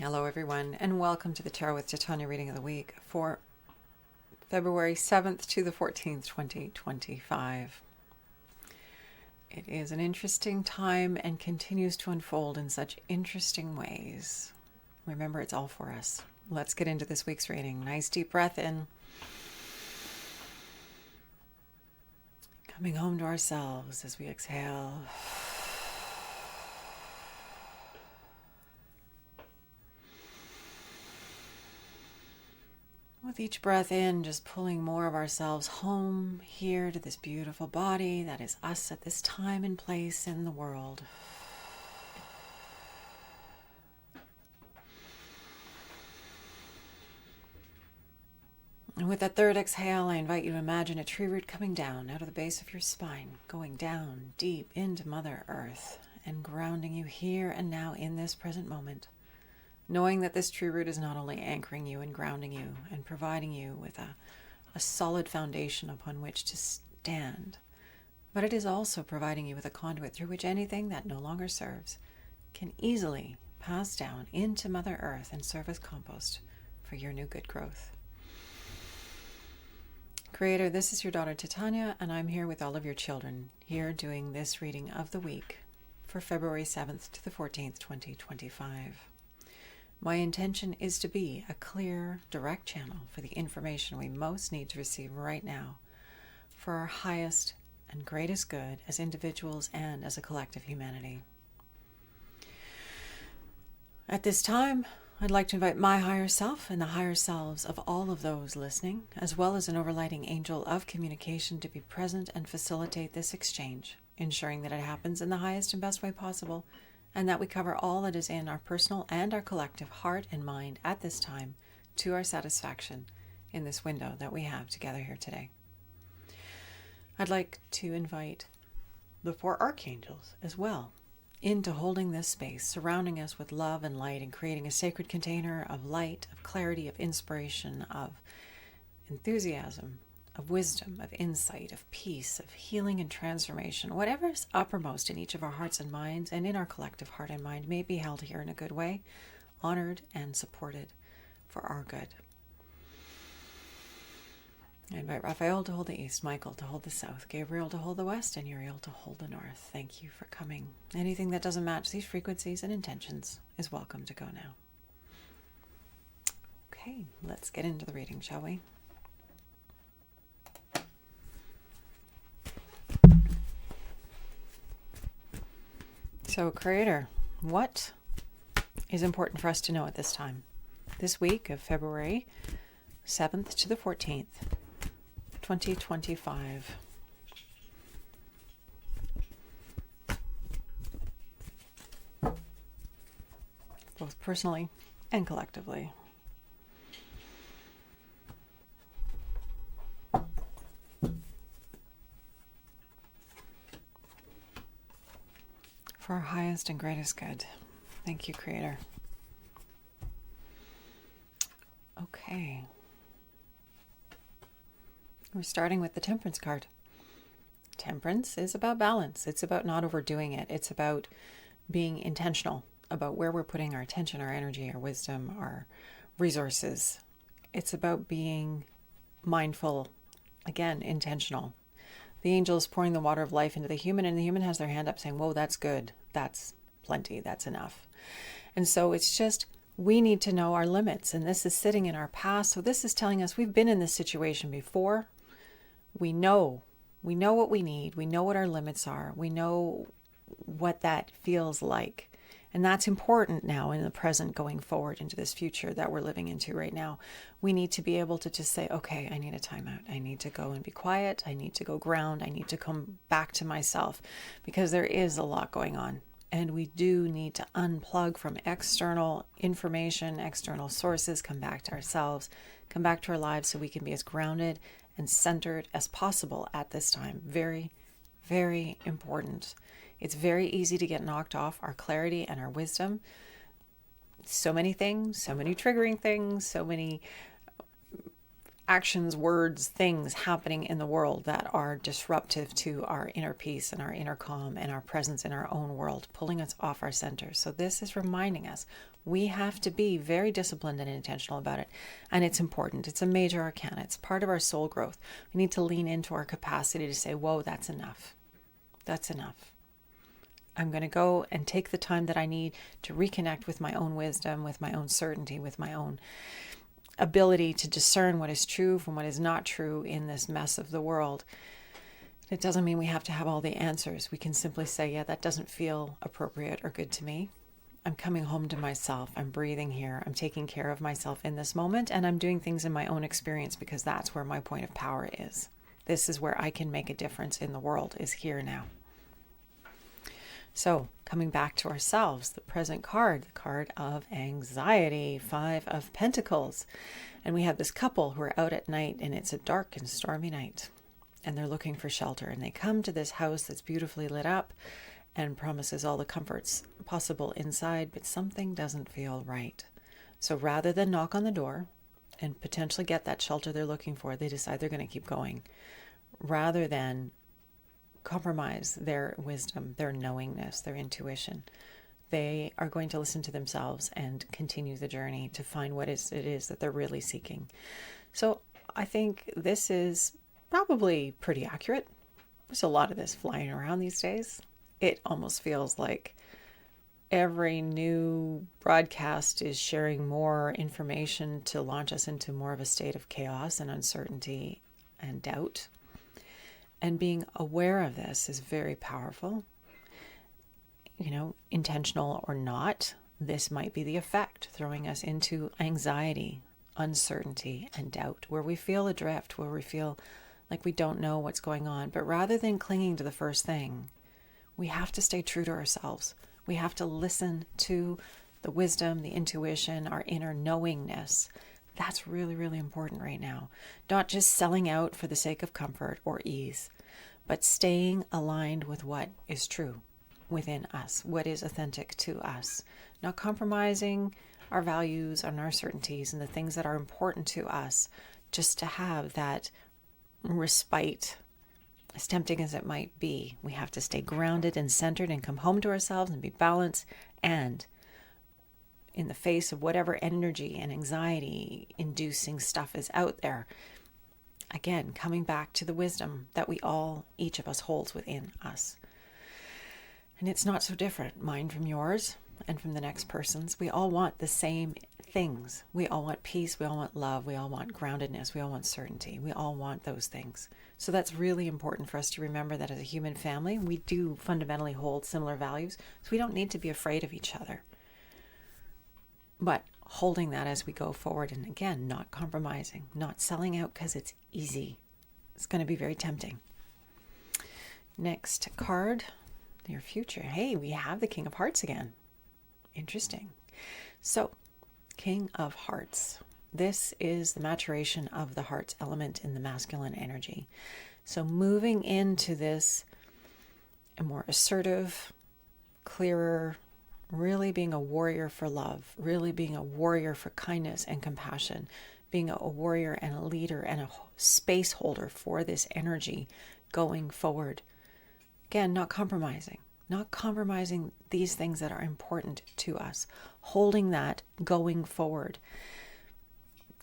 Hello everyone, and welcome to the Tarot with Titania reading of the week for February 7th to the 14th, 2025. It is an interesting time and continues to unfold in such interesting ways. Remember, it's all for us. Let's get into this week's reading. Nice deep breath in. Coming home to ourselves as we exhale. With each breath in, just pulling more of ourselves home here to this beautiful body that is us at this time and place in the world. And with that third exhale, I invite you to imagine a tree root coming down out of the base of your spine, going down deep into Mother Earth and grounding you here and now in this present moment. Knowing that this tree root is not only anchoring you and grounding you and providing you with a solid foundation upon which to stand, but it is also providing you with a conduit through which anything that no longer serves can easily pass down into Mother Earth and serve as compost for your new good growth. Creator, this is your daughter Titania, and I'm here with all of your children, here doing this reading of the week for February 7th to the 14th, 2025. My intention is to be a clear, direct channel for the information we most need to receive right now for our highest and greatest good as individuals and as a collective humanity. At this time, I'd like to invite my higher self and the higher selves of all of those listening, as well as an overlighting angel of communication, to be present and facilitate this exchange, ensuring that it happens in the highest and best way possible, and that we cover all that is in our personal and our collective heart and mind at this time to our satisfaction in this window that we have together here today. I'd like to invite the four archangels as well into holding this space, surrounding us with love and light and creating a sacred container of light, of clarity, of inspiration, of enthusiasm, of wisdom, of insight, of peace, of healing and transformation. Whatever is uppermost in each of our hearts and minds and in our collective heart and mind may be held here in a good way, honored and supported for our good. I invite Raphael to hold the east, Michael to hold the south, Gabriel to hold the west, and Uriel to hold the north. Thank you for coming. Anything that doesn't match these frequencies and intentions is welcome to go now. Okay, let's get into the reading, shall we? So, Creator, what is important for us to know at this time? This week of February 7th to the 14th, 2025. Both personally and collectively. For our highest and greatest good. Thank you, Creator. Okay. We're starting with the Temperance card. Temperance is about balance. It's about not overdoing it. It's about being intentional about where we're putting our attention, our energy, our wisdom, our resources. It's about being mindful, again, intentional. The angel is pouring the water of life into the human, and the human has their hand up saying, whoa, that's good. That's plenty. That's enough. And so it's just, we need to know our limits. And this is sitting in our past. So this is telling us we've been in this situation before. We know what we need. We know what our limits are. We know what that feels like. And that's important now in the present, going forward into this future that we're living into right now. We need to be able to just say, okay, I need a timeout. I need to go and be quiet. I need to go ground. I need to come back to myself, because there is a lot going on. And we do need to unplug from external information, external sources, come back to ourselves, come back to our lives so we can be as grounded and centered as possible at this time. Very, very important. It's very easy to get knocked off our clarity and our wisdom. So many things, so many triggering things, so many actions, words, things happening in the world that are disruptive to our inner peace and our inner calm and our presence in our own world, pulling us off our center. So this is reminding us we have to be very disciplined and intentional about it. And it's important. It's a major arcana. It's part of our soul growth. We need to lean into our capacity to say, whoa, that's enough. That's enough. I'm going to go and take the time that I need to reconnect with my own wisdom, with my own certainty, with my own ability to discern what is true from what is not true in this mess of the world. It doesn't mean we have to have all the answers. We can simply say, yeah, that doesn't feel appropriate or good to me. I'm coming home to myself. I'm breathing here. I'm taking care of myself in this moment, and I'm doing things in my own experience because that's where my point of power is. This is where I can make a difference in the world, is here now. So coming back to ourselves, the present card, the card of anxiety, 5 of Pentacles. And we have this couple who are out at night, and it's a dark and stormy night, and they're looking for shelter. And they come to this house that's beautifully lit up and promises all the comforts possible inside, but something doesn't feel right. So rather than knock on the door and potentially get that shelter they're looking for, they decide they're going to keep going rather than compromise their wisdom, their knowingness, their intuition. They are going to listen to themselves and continue the journey to find what it is that they're really seeking. So I think this is probably pretty accurate. There's a lot of this flying around these days. It almost feels like every new broadcast is sharing more information to launch us into more of a state of chaos and uncertainty and doubt. And being aware of this is very powerful. You know, intentional or not, this might be the effect, throwing us into anxiety, uncertainty, and doubt, where we feel adrift, where we feel like we don't know what's going on. But rather than clinging to the first thing, we have to stay true to ourselves. We have to listen to the wisdom, the intuition, our inner knowingness. That's really, really important right now. Not just selling out for the sake of comfort or ease, but staying aligned with what is true within us, what is authentic to us. Not compromising our values and our certainties and the things that are important to us just to have that respite. As tempting as it might be, we have to stay grounded and centered and come home to ourselves and be balanced, and in the face of whatever energy and anxiety inducing stuff is out there, again, coming back to the wisdom that each of us holds within us. And it's not so different, mine from yours and from the next person's. We all want the same things. We all want peace. We all want love. We all want groundedness. We all want certainty. We all want those things. So that's really important for us to remember that as a human family, we do fundamentally hold similar values. So we don't need to be afraid of each other. But holding that as we go forward, and again, not compromising, not selling out because it's easy. It's going to be very tempting. Next card, your future. Hey, we have the King of Hearts again. Interesting. So, King of Hearts. This is the maturation of the heart's element in the masculine energy. So moving into this, a more assertive, clearer, really being a warrior for love, really being a warrior for kindness and compassion, being a warrior and a leader and a space holder for this energy going forward. Again, not compromising these things that are important to us, holding that going forward.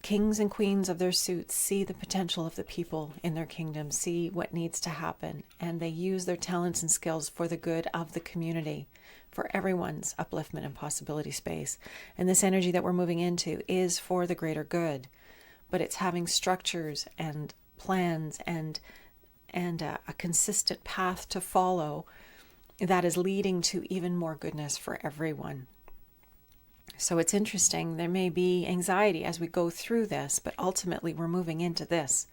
Kings and queens of their suits see the potential of the people in their kingdom, see what needs to happen, and they use their talents and skills for the good of the community, for everyone's upliftment and possibility space. And this energy that we're moving into is for the greater good, but it's having structures and plans and a consistent path to follow that is leading to even more goodness for everyone. So it's interesting. There may be anxiety as we go through this, but ultimately we're moving into this.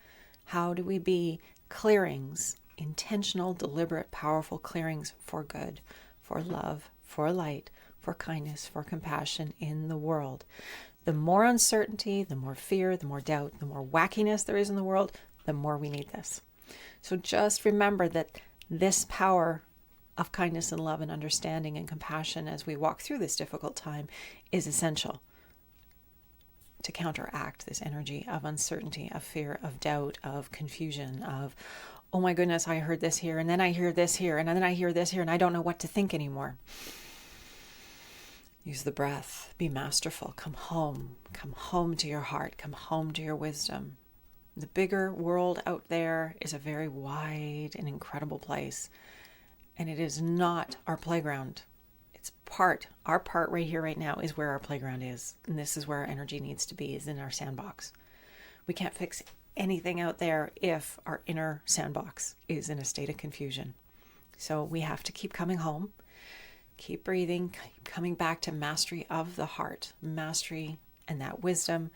How do we be clearings, intentional, deliberate, powerful clearings for good, for love, for light, for kindness, for compassion in the world? The more uncertainty, the more fear, the more doubt, the more wackiness there is in the world, the more we need this. So just remember that this power of kindness and love and understanding and compassion as we walk through this difficult time is essential to counteract this energy of uncertainty, of fear, of doubt, of confusion, of, oh my goodness, I heard this here, and then I hear this here, and then I hear this here, and I don't know what to think anymore. Use the breath. Be masterful. Come home. Come home to your heart. Come home to your wisdom. The bigger world out there is a very wide and incredible place, and it is not our playground. Our part right here, right now, is where our playground is. And this is where our energy needs to be, is in our sandbox. We can't fix anything out there if our inner sandbox is in a state of confusion. So we have to keep coming home, keep breathing, keep coming back to mastery of the heart, mastery and that wisdom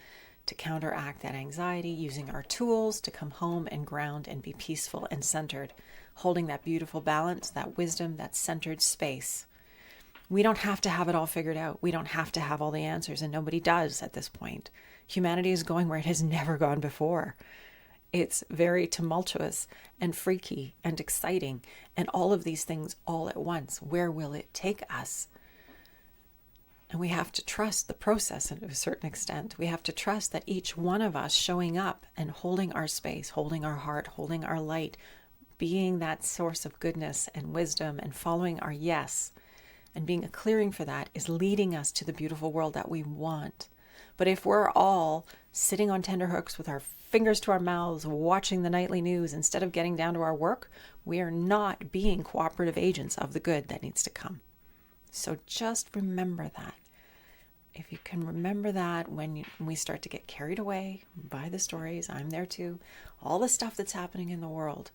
to counteract that anxiety, using our tools to come home and ground and be peaceful and centered, holding that beautiful balance, that wisdom, that centered space. We don't have to have it all figured out. We don't have to have all the answers, and nobody does at this point. Humanity is going where it has never gone before. It's very tumultuous and freaky and exciting, and all of these things all at once. Where will it take us? And we have to trust the process to a certain extent. We have to trust that each one of us showing up and holding our space, holding our heart, holding our light, being that source of goodness and wisdom and following our yes, and being a clearing for that, is leading us to the beautiful world that we want. But if we're all sitting on tenterhooks with our fingers to our mouths, watching the nightly news instead of getting down to our work, we are not being cooperative agents of the good that needs to come. So just remember that. If you can remember that when we start to get carried away by the stories, I'm there too, all the stuff that's happening in the world,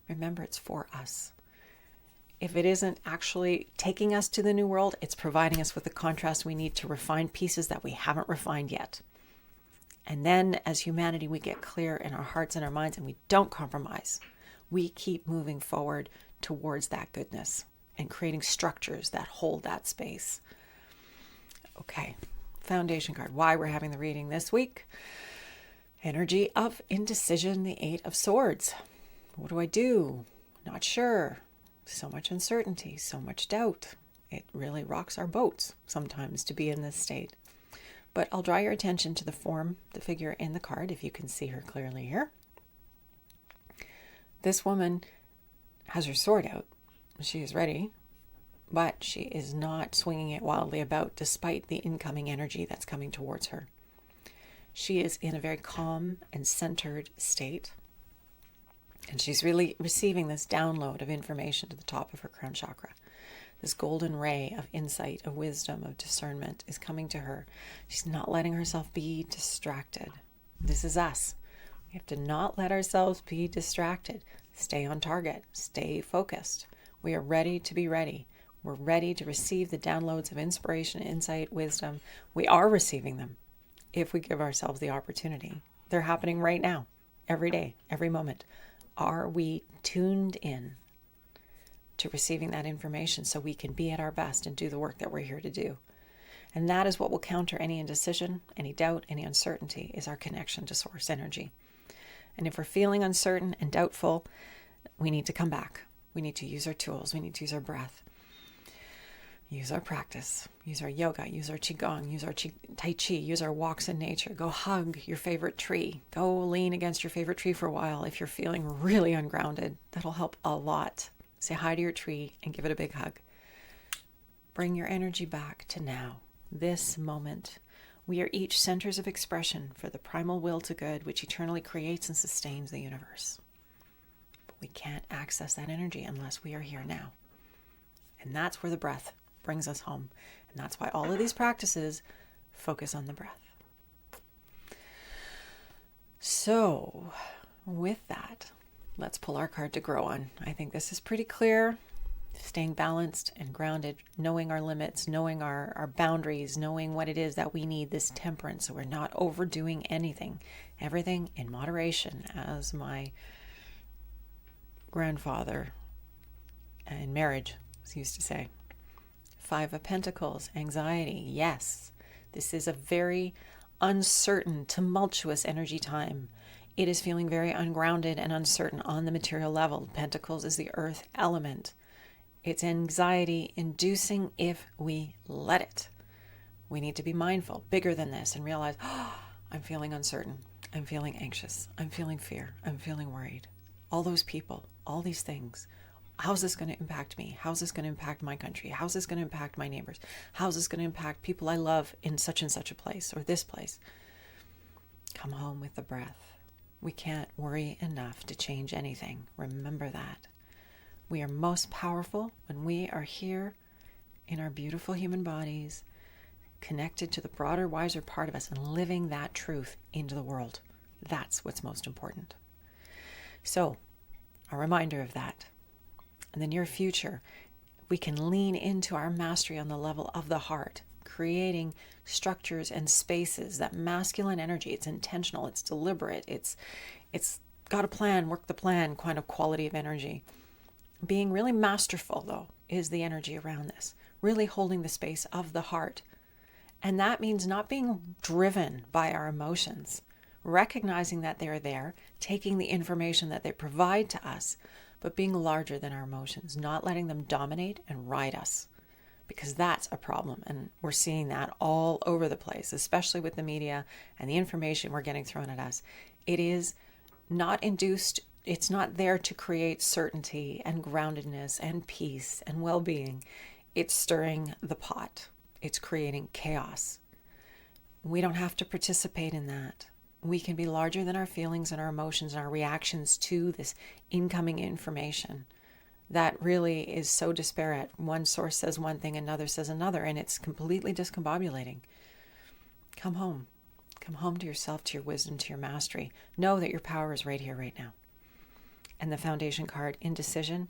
remember it's for us. If it isn't actually taking us to the new world, it's providing us with the contrast we need to refine pieces that we haven't refined yet. And then as humanity, we get clear in our hearts and our minds, and we don't compromise. We keep moving forward towards that goodness and creating structures that hold that space. Okay, foundation card. Why we're having the reading this week. Energy of indecision, the 8 of Swords. What do I do? Not sure. So much uncertainty, so much doubt. It really rocks our boats sometimes to be in this state. But I'll draw your attention to the form, the figure in the card, if you can see her clearly here. This woman has her sword out. She is ready, but she is not swinging it wildly about despite the incoming energy that's coming towards her. She is in a very calm and centered state. And she's really receiving this download of information to the top of her crown chakra. This golden ray of insight, of wisdom, of discernment is coming to her. She's not letting herself be distracted. This is us. We have to not let ourselves be distracted. Stay on target. Stay focused. We are ready to be ready. We're ready to receive the downloads of inspiration, insight, wisdom. We are receiving them if we give ourselves the opportunity. They're happening right now, every day, every moment. Are we tuned in to receiving that information so we can be at our best and do the work that we're here to do? And that is what will counter any indecision, any doubt, any uncertainty, is our connection to source energy. And if we're feeling uncertain and doubtful, we need to come back. We need to use our tools. We need to use our breath. Use our practice. Use our yoga. Use our qigong. Use our tai chi. Use our walks in nature. Go hug your favorite tree. Go lean against your favorite tree for a while if you're feeling really ungrounded. That'll help a lot. Say hi to your tree and give it a big hug. Bring your energy back to now, this moment. We are each centers of expression for the primal will to good, which eternally creates and sustains the universe. But we can't access that energy unless we are here now. And that's where the breath brings us home. And that's why all of these practices focus on the breath. So with that, let's pull our card to grow on. I think this is pretty clear. Staying balanced and grounded, knowing our limits, knowing our boundaries, knowing what it is that we need, this temperance, so we're not overdoing anything. Everything in moderation, as my grandfather in marriage used to say. 5 of Pentacles, anxiety. Yes, this is a very uncertain, tumultuous energy time. It is feeling very ungrounded and uncertain on the material level. Pentacles is the earth element. It's anxiety inducing if we let it. We need to be mindful, bigger than this, and realize, I'm feeling uncertain. I'm feeling anxious. I'm feeling fear. I'm feeling worried. All those people, all these things. How's this going to impact me? How's this going to impact my country? How's this going to impact my neighbors? How's this going to impact people I love in such and such a place or this place? Come home with the breath. We can't worry enough to change anything. Remember that. We are most powerful when we are here in our beautiful human bodies, connected to the broader, wiser part of us and living that truth into the world. That's what's most important. So, a reminder of that. In the near future, we can lean into our mastery on the level of the heart, creating structures and spaces, that masculine energy. It's intentional, it's deliberate, it's got a plan, work the plan kind of quality of energy. Being really masterful, though, is the energy around this. Really holding the space of the heart. And that means not being driven by our emotions, recognizing that they're there, taking the information that they provide to us, but being larger than our emotions, not letting them dominate and ride us, because that's a problem. And we're seeing that all over the place, especially with the media and the information we're getting thrown at us. It is not induced, it's not there to create certainty and groundedness and peace and well-being. It's stirring the pot. It's creating chaos. We don't have to participate in that. We can be larger than our feelings and our emotions and our reactions to this incoming information that really is so disparate. One source says one thing, another says another, and it's completely discombobulating. Come home. Come home to yourself, to your wisdom, to your mastery. Know that your power is right here, right now. And the foundation card, indecision.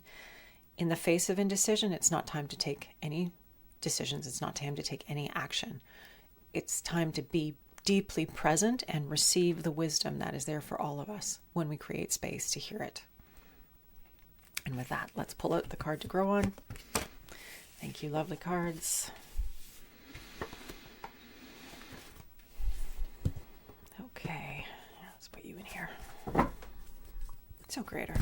In the face of indecision, it's not time to take any decisions. It's not time to take any action. It's time to be deeply present and receive the wisdom that is there for all of us when we create space to hear it. And with that, let's pull out the card to grow on. Thank you, lovely cards. Okay, let's put you in here. So greater.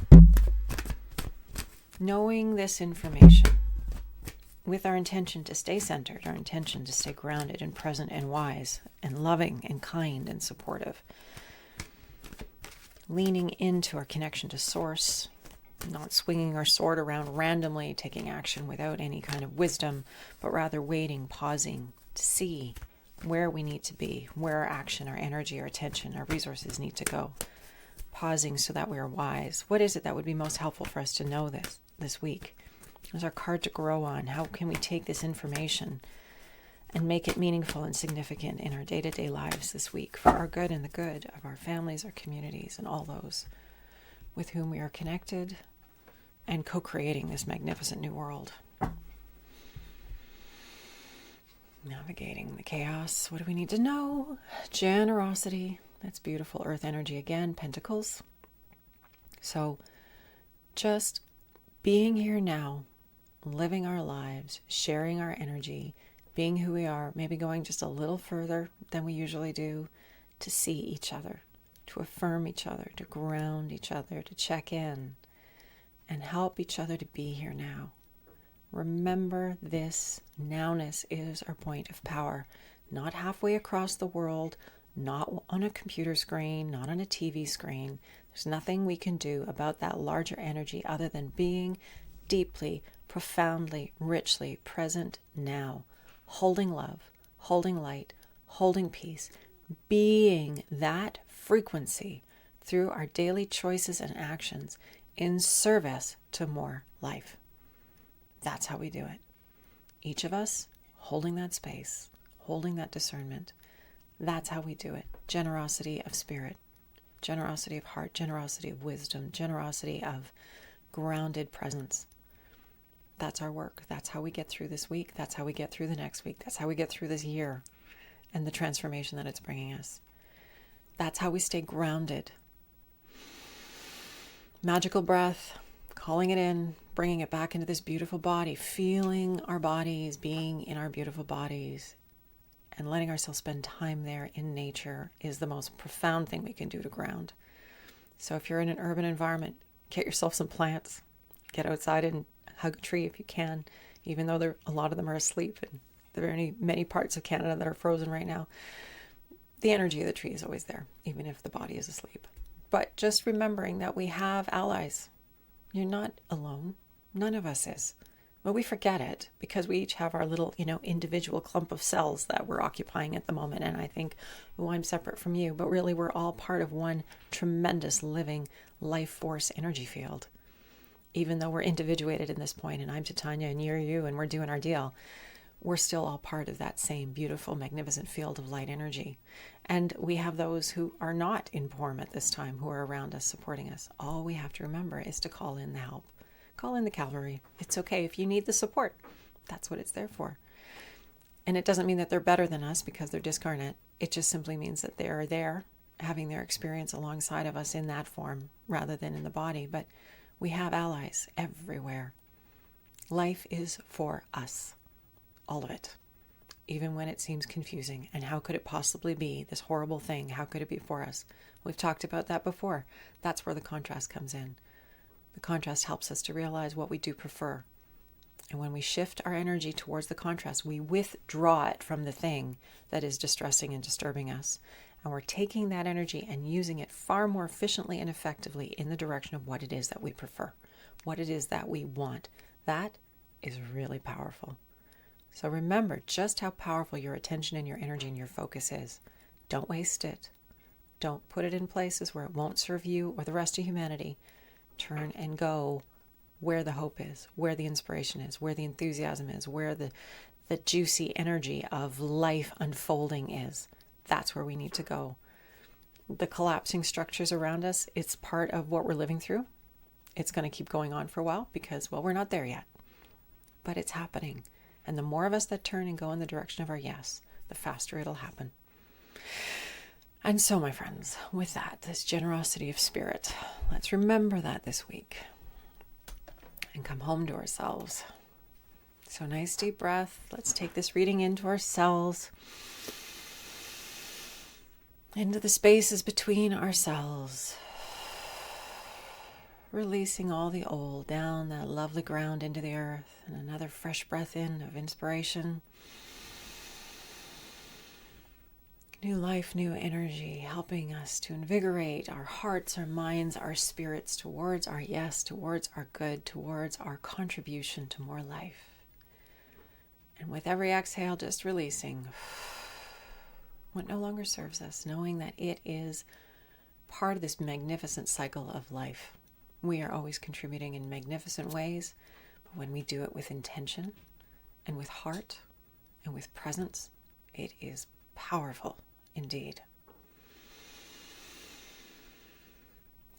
Knowing this information with our intention to stay centered, our intention to stay grounded and present and wise and loving and kind and supportive. Leaning into our connection to source, not swinging our sword around randomly, taking action without any kind of wisdom, but rather waiting, pausing to see where we need to be, where our action, our energy, our attention, our resources need to go. Pausing so that we are wise. What is it that would be most helpful for us to know this week? There's our card to grow on. How can we take this information and make it meaningful and significant in our day-to-day lives this week for our good and the good of our families, our communities, and all those with whom we are connected and co-creating this magnificent new world. Navigating the chaos. What do we need to know? Generosity. That's beautiful. Earth energy again. Pentacles. So just being here now, living our lives, sharing our energy, being who we are, maybe going just a little further than we usually do to see each other, to affirm each other, to ground each other, to check in and help each other to be here now. Remember this. Nowness is our point of power, not halfway across the world, not on a computer screen, not on a TV screen. There's nothing we can do about that larger energy other than being deeply, profoundly, richly present now, holding love, holding light, holding peace, being that frequency through our daily choices and actions in service to more life. That's how we do it. Each of us holding that space, holding that discernment. That's how we do it. Generosity of spirit, generosity of heart, generosity of wisdom, generosity of grounded presence. That's our work. That's how we get through this week. That's how we get through the next week. That's how we get through this year and the transformation that it's bringing us. That's how we stay grounded. Magical breath, calling it in, bringing it back into this beautiful body, feeling our bodies, being in our beautiful bodies, and letting ourselves spend time there in nature is the most profound thing we can do to ground. So if you're in an urban environment, get yourself some plants, get outside and hug a tree if you can, even though a lot of them are asleep and there are many parts of Canada that are frozen right now. the energy of the tree is always there, even if the body is asleep. But just remembering that we have allies. You're not alone. None of us is. But we forget it because we each have our little, individual clump of cells that we're occupying at the moment. And I think, oh, I'm separate from you. But really, we're all part of one tremendous living life force energy field. Even though we're individuated in this point, and I'm Titania and you're you, and we're doing our deal, we're still all part of that same beautiful, magnificent field of light energy. And we have those who are not in form at this time, who are around us, supporting us. All we have to remember is to call in the help. Call in the cavalry. It's okay if you need the support. That's what it's there for. And it doesn't mean that they're better than us because they're discarnate. It just simply means that they are there, having their experience alongside of us in that form, rather than in the body. But we have allies everywhere. Life is for us. All of it. Even when it seems confusing. And how could it possibly be this horrible thing? How could it be for us? We've talked about that before. That's where the contrast comes in. The contrast helps us to realize what we do prefer. And when we shift our energy towards the contrast, we withdraw it from the thing that is distressing and disturbing us. And we're taking that energy and using it far more efficiently and effectively in the direction of what it is that we prefer, what it is that we want. That is really powerful. So remember just how powerful your attention and your energy and your focus is. Don't waste it. Don't put it in places where it won't serve you or the rest of humanity. Turn and go where the hope is, where the inspiration is, where the enthusiasm is, where the juicy energy of life unfolding is. That's where we need to go. The collapsing structures around us, it's part of what we're living through. It's going to keep going on for a while because, well, we're not there yet. But it's happening. And the more of us that turn and go in the direction of our yes, the faster it'll happen. And so, my friends, with that, this generosity of spirit, let's remember that this week and come home to ourselves. So nice deep breath. Let's take this reading into ourselves, into the spaces between ourselves, releasing all the old down that lovely ground into the earth, and another fresh breath in of inspiration. New life, new energy, helping us to invigorate our hearts, our minds, our spirits towards our yes, towards our good, towards our contribution to more life. And with every exhale, just releasing what no longer serves us, knowing that it is part of this magnificent cycle of life. We are always contributing in magnificent ways, but when we do it with intention and with heart and with presence, it is powerful. Indeed.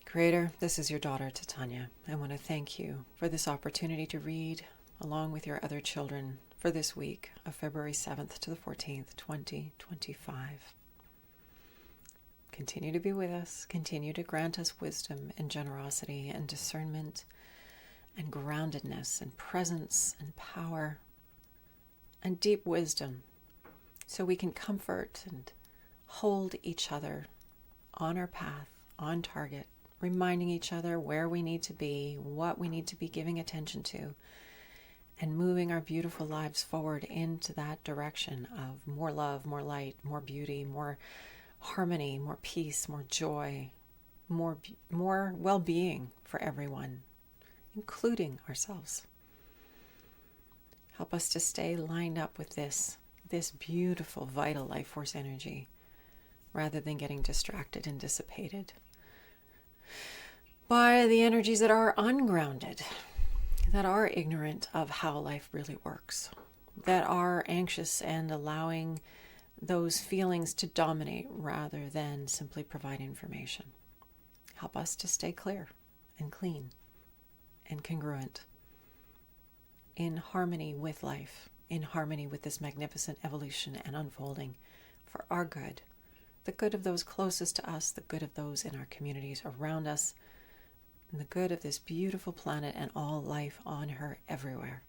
Creator, this is your daughter, Titania. I want to thank you for this opportunity to read, along with your other children, for this week of February 7th to the 14th, 2025. Continue to be with us. Continue to grant us wisdom and generosity and discernment and groundedness and presence and power and deep wisdom so we can comfort and hold each other on our path, on target, reminding each other where we need to be, what we need to be giving attention to, and moving our beautiful lives forward into that direction of more love, more light, more beauty, more harmony, more peace, more joy, more well-being for everyone, including ourselves. Help us to stay lined up with this beautiful, vital life force energy, rather than getting distracted and dissipated by the energies that are ungrounded, that are ignorant of how life really works, that are anxious and allowing those feelings to dominate rather than simply provide information. Help us to stay clear and clean and congruent, in harmony with life, in harmony with this magnificent evolution and unfolding for our good, the good of those closest to us, the good of those in our communities around us, and the good of this beautiful planet and all life on her everywhere.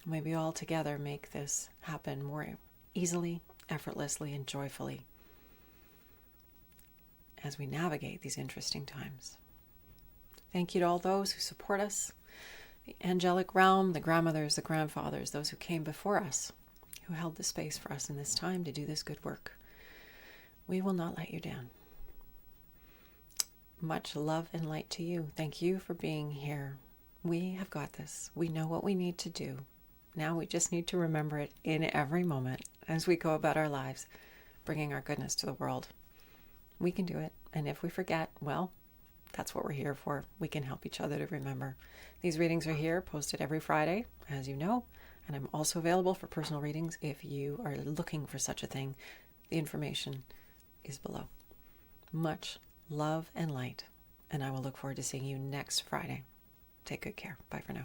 May we all together make this happen more easily, effortlessly, and joyfully as we navigate these interesting times. Thank you to all those who support us, the angelic realm, the grandmothers, the grandfathers, those who came before us, who held the space for us in this time to do this good work. We will not let you down. Much love and light to you. Thank you for being here. We have got this. We know what we need to do. Now we just need to remember it in every moment as we go about our lives, bringing our goodness to the world. We can do it. And if we forget, well, that's what we're here for. We can help each other to remember. These readings are here, posted every Friday, as you know. And I'm also available for personal readings if you are looking for such a thing. The information is below. Much love and light. And I will look forward to seeing you next Friday. Take good care. Bye for now.